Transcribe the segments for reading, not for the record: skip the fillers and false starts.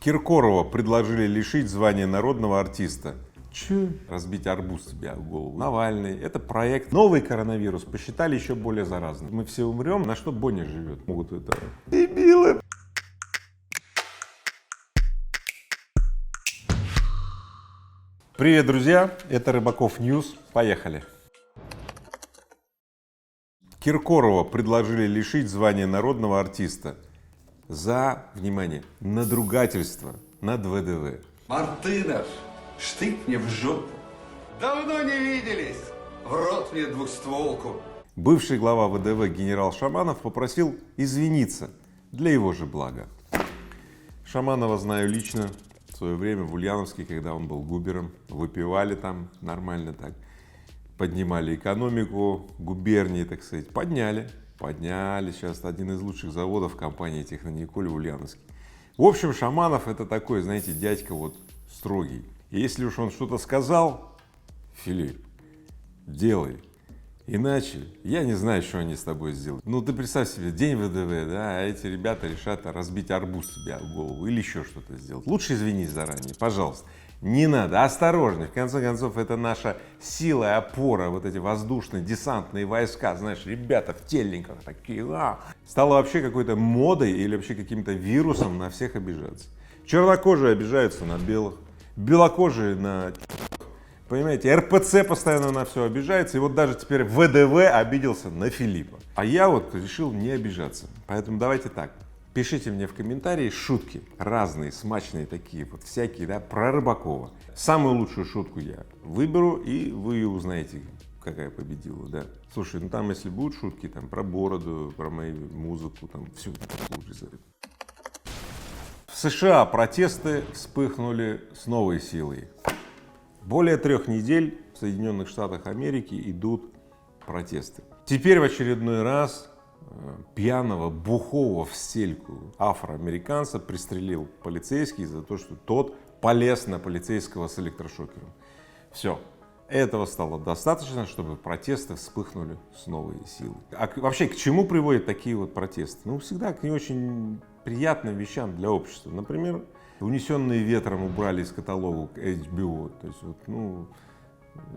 Киркорова предложили лишить звания народного артиста. Че? Разбить арбуз себе в голову. Навальный. Это проект. Новый коронавирус посчитали еще более заразным. Мы все умрем. На что Боня живет? Могут это... Дебилы. Привет, друзья. Это Рыбаков Ньюс. Поехали. Киркорова предложили лишить звания народного артиста за, внимание, надругательство над ВДВ. Мартынов, штык мне в жопу. Давно не виделись. В рот мне двухстволку. Бывший глава ВДВ генерал Шаманов попросил извиниться для его же блага. Шаманова знаю лично. В свое время в Ульяновске, когда он был губером, выпивали там нормально так. Поднимали экономику губернии, так сказать. Подняли. Сейчас один из лучших заводов компании Технониколь в Ульяновске. В общем, Шаманов это такой, знаете, дядька вот строгий. И если уж он что-то сказал, Филипп, делай. Иначе я не знаю, что они с тобой сделают. Ну ты представь себе, день ВДВ, да, а эти ребята решат разбить арбуз себе в голову или еще что-то сделать. Лучше извинись заранее, пожалуйста. Не надо, осторожней. В конце концов, это наша сила и опора, вот эти воздушные, десантные войска, знаешь, ребята в тельниках такие. Стало вообще какой-то модой или вообще каким-то вирусом на всех обижаться. Чернокожие обижаются на белых, белокожие на... Понимаете, РПЦ постоянно на все обижается, и вот даже теперь ВДВ обиделся на Филиппа. А я вот решил не обижаться. Поэтому давайте так. Пишите мне в комментарии шутки, разные, смачные такие, вот всякие, да, про Рыбакова. Самую лучшую шутку я выберу, и вы ее узнаете, какая победила, да. Слушай, ну там, если будут шутки, там, про бороду, про мою музыку, там, все лучше. В США протесты вспыхнули с новой силой. Более 3 недель в Соединенных Штатах Америки идут протесты. Теперь в очередной раз пьяного, бухого в стельку афроамериканца пристрелил полицейский за то, что тот полез на полицейского с электрошокером. Все. Этого стало достаточно, чтобы протесты вспыхнули с новой силой. А вообще, к чему приводят такие вот протесты? Ну, всегда к не очень приятным вещам для общества. Например, «Унесенные ветром» убрали из каталога HBO. То есть, вот, ну,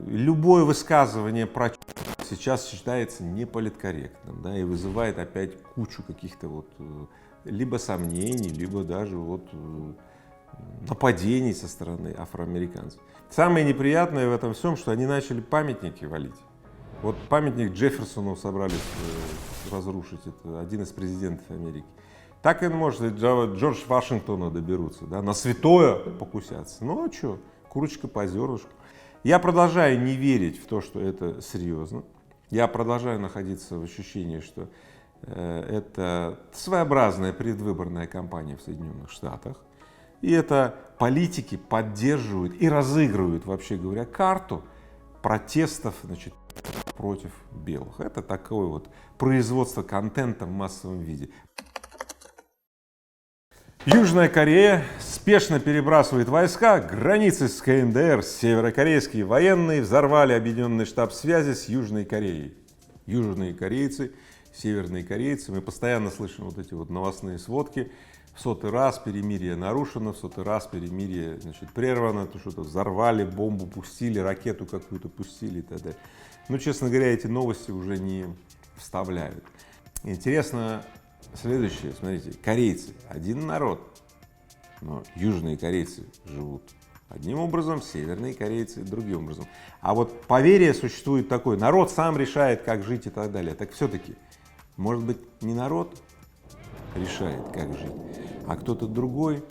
любое высказывание про сейчас считается неполиткорректным, да, и вызывает опять кучу каких-то вот либо сомнений, либо даже вот нападений со стороны афроамериканцев. Самое неприятное в этом всем, что они начали памятники валить. Вот памятник Джефферсону собрались разрушить, это один из президентов Америки. Так и может и Джордж Вашингтона доберутся, да, на святое покусятся. Ну а что, курочка по зернышку. Я продолжаю не верить в то, что это серьезно. Я продолжаю находиться в ощущении, что это своеобразная предвыборная кампания в Соединенных Штатах. И это политики поддерживают и разыгрывают, вообще говоря, карту протестов, значит, против белых. Это такое вот производство контента в массовом виде. Южная Корея спешно перебрасывает войска к границе с КНДР. Северокорейские военные взорвали объединенный штаб связи с Южной Кореей. Южные корейцы, северные корейцы. Мы постоянно слышим вот эти вот новостные сводки. В 100-й раз перемирие нарушено, в 100-й раз перемирие, значит, прервано. То что-то взорвали, бомбу пустили, ракету какую-то пустили и так далее. Ну, честно говоря, эти новости уже не вставляют. Интересно следующее, смотрите, корейцы один народ, но южные корейцы живут одним образом, северные корейцы другим образом. А вот поверье существует такое: народ сам решает, как жить и так далее. Так все-таки, может быть, не народ решает, как жить, а кто-то другой.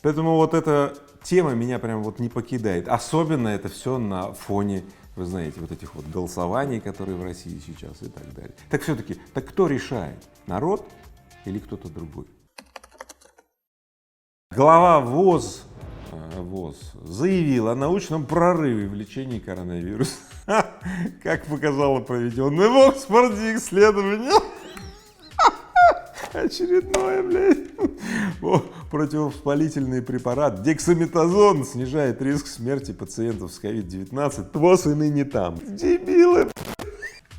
Поэтому вот эта тема меня прям вот не покидает. Особенно это все на фоне, вы знаете, вот этих вот голосований, которые в России сейчас и так далее. Так все-таки, так кто решает? Народ или кто-то другой? Глава ВОЗ заявил о научном прорыве в лечении коронавируса. Как показало проведенное в Оксфорде исследование. Очередное, блядь. Противовоспалительный препарат дексаметазон снижает риск смерти пациентов с COVID-19. ТВОС и ныне там. Дебилы.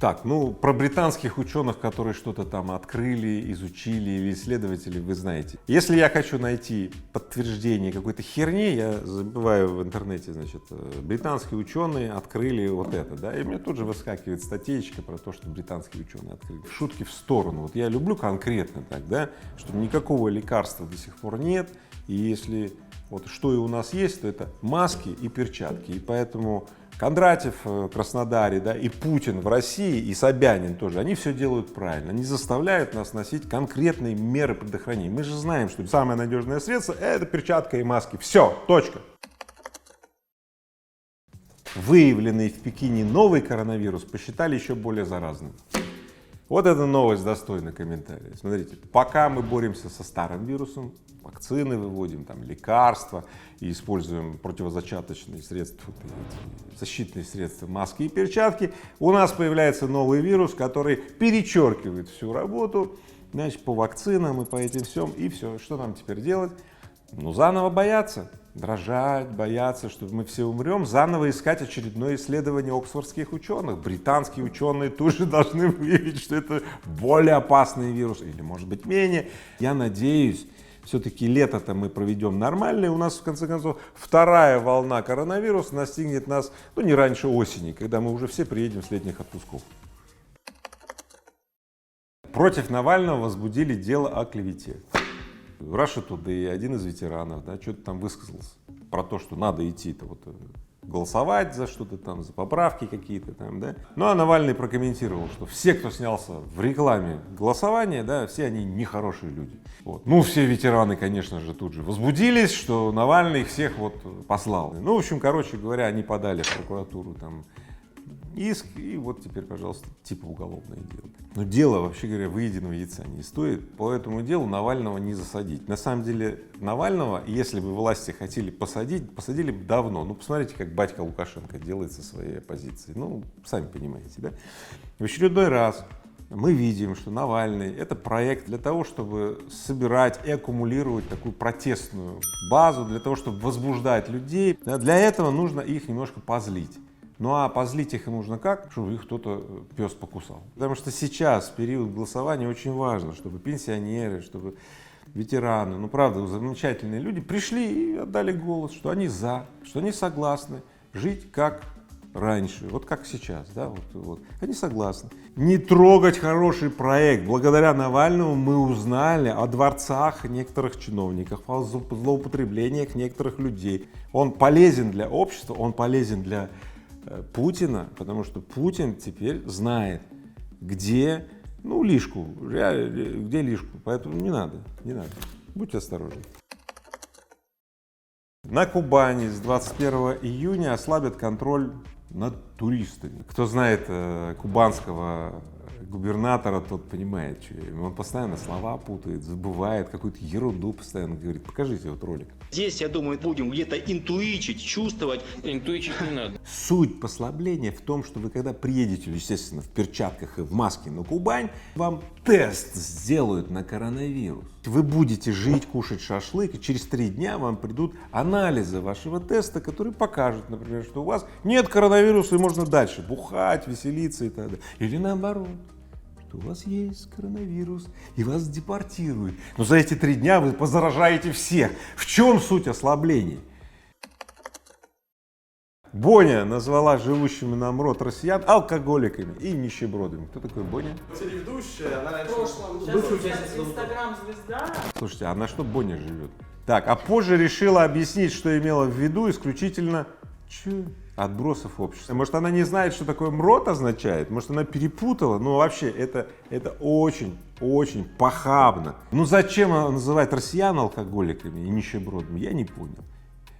Так, ну, про британских ученых, которые что-то там открыли, изучили, или исследователи, вы знаете. Если я хочу найти подтверждение какой-то херни, я забиваю в интернете, значит, британские ученые открыли вот это, да, и мне тут же выскакивает статейка про то, что британские ученые открыли. Шутки в сторону. Вот я люблю конкретно так, да, что никакого лекарства до сих пор нет, и если вот что и у нас есть, то это маски и перчатки, и поэтому Кондратьев в Краснодаре, да, и Путин в России, и Собянин тоже, они все делают правильно. Они заставляют нас носить конкретные меры предохранения. Мы же знаем, что самое надежное средство — это перчатка и маски. Все, точка. Выявленный в Пекине новый коронавирус посчитали еще более заразным. Вот эта новость достойна комментария. Смотрите, пока мы боремся со старым вирусом, вакцины выводим, там, лекарства и используем противозачаточные средства, защитные средства, маски и перчатки, у нас появляется новый вирус, который перечеркивает всю работу, значит, по вакцинам и по этим всем, и все. Что нам теперь делать? Ну, заново бояться, дрожать, бояться, что мы все умрем, заново искать очередное исследование оксфордских ученых. Британские ученые тоже должны выявить, что это более опасный вирус, или, может быть, менее. Я надеюсь, все-таки лето-то мы проведем нормально, и у нас, в конце концов, вторая волна коронавируса настигнет нас, ну, не раньше осени, когда мы уже все приедем с летних отпусков. Против Навального возбудили дело о клевете. Russia Today, один из ветеранов, да, что-то там высказался про то, что надо идти-то вот голосовать за что-то там, за поправки какие-то там, да. Ну, а Навальный прокомментировал, что все, кто снялся в рекламе голосования, да, все они нехорошие люди. Вот. Ну, все ветераны, конечно же, тут же возбудились, что Навальный их всех вот послал. Ну, в общем, короче говоря, они подали в прокуратуру там иск, и вот теперь, пожалуйста, типа уголовное дело. Но дело, вообще говоря, выеденного яйца не стоит. По этому делу Навального не засадить. На самом деле Навального, если бы власти хотели посадить, посадили бы давно. Ну, посмотрите, как батька Лукашенко делает со своей оппозицией. Ну, сами понимаете, да? В очередной раз мы видим, что Навальный — это проект для того, чтобы собирать и аккумулировать такую протестную базу, для того, чтобы возбуждать людей. Для этого нужно их немножко позлить. Ну а позлить их нужно как? Чтобы их кто-то, пес, покусал. Потому что сейчас, в период голосования, очень важно, чтобы пенсионеры, чтобы ветераны, ну правда, замечательные люди пришли и отдали голос, что они за, что они согласны жить как раньше, вот как сейчас, да, вот. Они согласны. Не трогать хороший проект. Благодаря Навальному мы узнали о дворцах некоторых чиновников, о злоупотреблениях некоторых людей. Он полезен для общества, он полезен для Путина, потому что Путин теперь знает, где, ну, лишку, где лишку, поэтому не надо, будьте осторожны. На Кубани с 21 июня ослабят контроль над туристами. Кто знает кубанского губернатора, тот понимает, что он постоянно слова путает, забывает, какую-то ерунду постоянно говорит. Покажите вот ролик. Здесь, я думаю, будем где-то интуичить, чувствовать. Интуичить не надо. Суть послабления в том, что вы когда приедете, естественно, в перчатках и в маске на Кубань, вам тест сделают на коронавирус. Вы будете жить, кушать шашлык, и через 3 дня вам придут анализы вашего теста, которые покажут, например, что у вас нет коронавируса и можно дальше бухать, веселиться и так далее. Или наоборот, что у вас есть коронавирус и вас депортируют. Но за эти 3 дня вы позаражаете всех. В чем суть ослабления? Боня назвала живущими на МРОТ россиян алкоголиками и нищебродами. Кто такой Боня? Телеведущая, она раньше... В прошлом. Сейчас Инстаграм-звезда. Слушайте, а на что Боня живет? Так, а позже решила объяснить, что имела в виду исключительно отбросов общества. Может, она не знает, что такое МРОТ означает? Может, она перепутала? Ну, вообще, это очень похабно. Ну, зачем она называет россиян алкоголиками и нищебродами? Я не понял.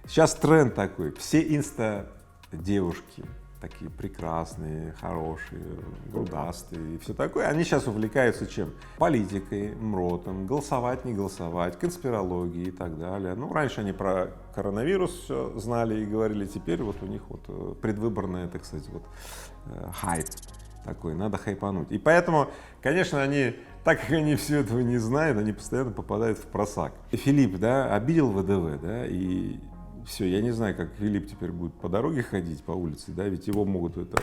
Сейчас тренд такой. Все инста-девушки, такие прекрасные, хорошие, грудастые и все такое, они сейчас увлекаются чем? Политикой, МРОТом, голосовать, не голосовать, конспирологией и так далее. Ну, раньше они про коронавирус все знали и говорили, теперь вот у них вот предвыборное, так сказать, вот хайп такой, надо хайпануть. И поэтому, конечно, они, так как они все этого не знают, они постоянно попадают в просак. И Филипп, да, обидел ВДВ, да, и все, я не знаю, как Филипп теперь будет по дороге ходить, по улице, да, ведь его могут это...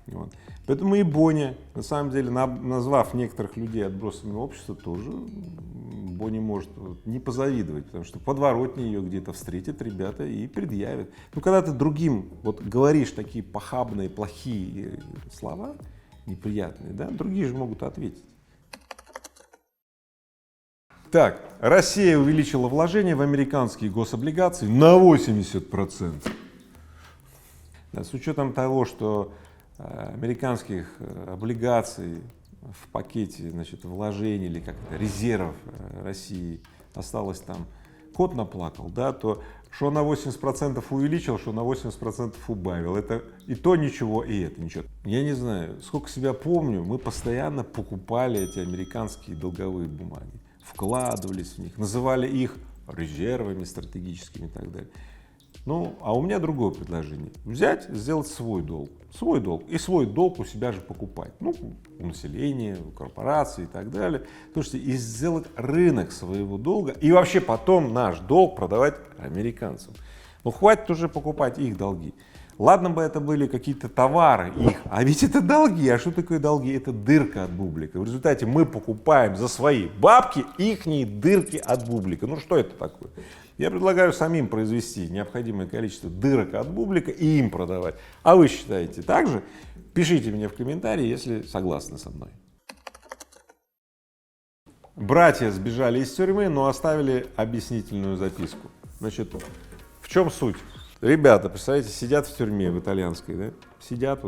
Вот. Поэтому и Боня, на самом деле, назвав некоторых людей отбросами общества, тоже Боня может не позавидовать, потому что в подворотне ее где-то встретят ребята и предъявят. Ну, когда ты другим вот говоришь такие похабные, плохие слова, неприятные, да, другие же могут ответить. Так, Россия увеличила вложения в американские гособлигации на 80%. Да, с учетом того, что американских облигаций в пакете, значит, вложений или как-то резервов России осталось там, кот наплакал, да, то что на 80% увеличил, что на 80% убавил. Это и то ничего, и это ничего. Я не знаю, сколько себя помню, мы постоянно покупали эти американские долговые бумаги, вкладывались в них, называли их резервами стратегическими и так далее. Ну, а у меня другое предложение. Взять, сделать свой долг, и свой долг у себя же покупать. Ну, у населения, у корпораций и так далее. Слушайте, и сделать рынок своего долга, и вообще потом наш долг продавать американцам. Ну, хватит уже покупать их долги. Ладно бы это были какие-то товары их, а ведь это долги. А что такое долги? Это дырка от бублика. В результате мы покупаем за свои бабки ихние дырки от бублика. Ну, что это такое? Я предлагаю самим произвести необходимое количество дырок от бублика и им продавать. А вы считаете так же? Пишите мне в комментарии, если согласны со мной. Братья сбежали из тюрьмы, но оставили объяснительную записку. Значит, в чем суть? Ребята, представляете, сидят в тюрьме в итальянской, да? Сидят,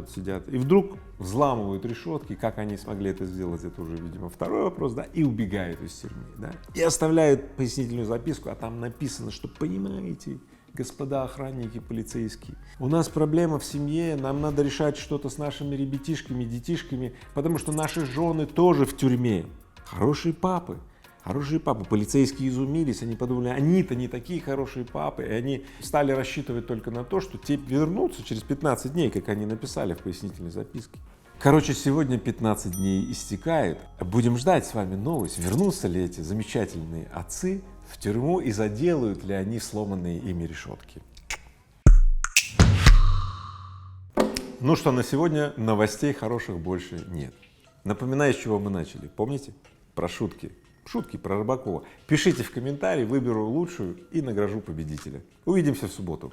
и вдруг взламывают решетки. Как они смогли это сделать, это уже, видимо, второй вопрос, да? И убегают из тюрьмы, да? И оставляют пояснительную записку, а там написано, что, понимаете, господа охранники полицейские, у нас проблема в семье, нам надо решать что-то с нашими ребятишками, детишками, потому что наши жены тоже в тюрьме. Хорошие папы. Хорошие папы, полицейские изумились, они подумали, они-то не такие хорошие папы, и они стали рассчитывать только на то, что те вернутся через 15 дней, как они написали в пояснительной записке. Короче, сегодня 15 дней истекает, будем ждать с вами новость, вернутся ли эти замечательные отцы в тюрьму и заделают ли они сломанные ими решетки. Ну что, на сегодня новостей хороших больше нет. Напоминаю, с чего мы начали, помните? Про шутки. Шутки про Рыбакова. Пишите в комментарии, выберу лучшую и награжу победителя. Увидимся в субботу.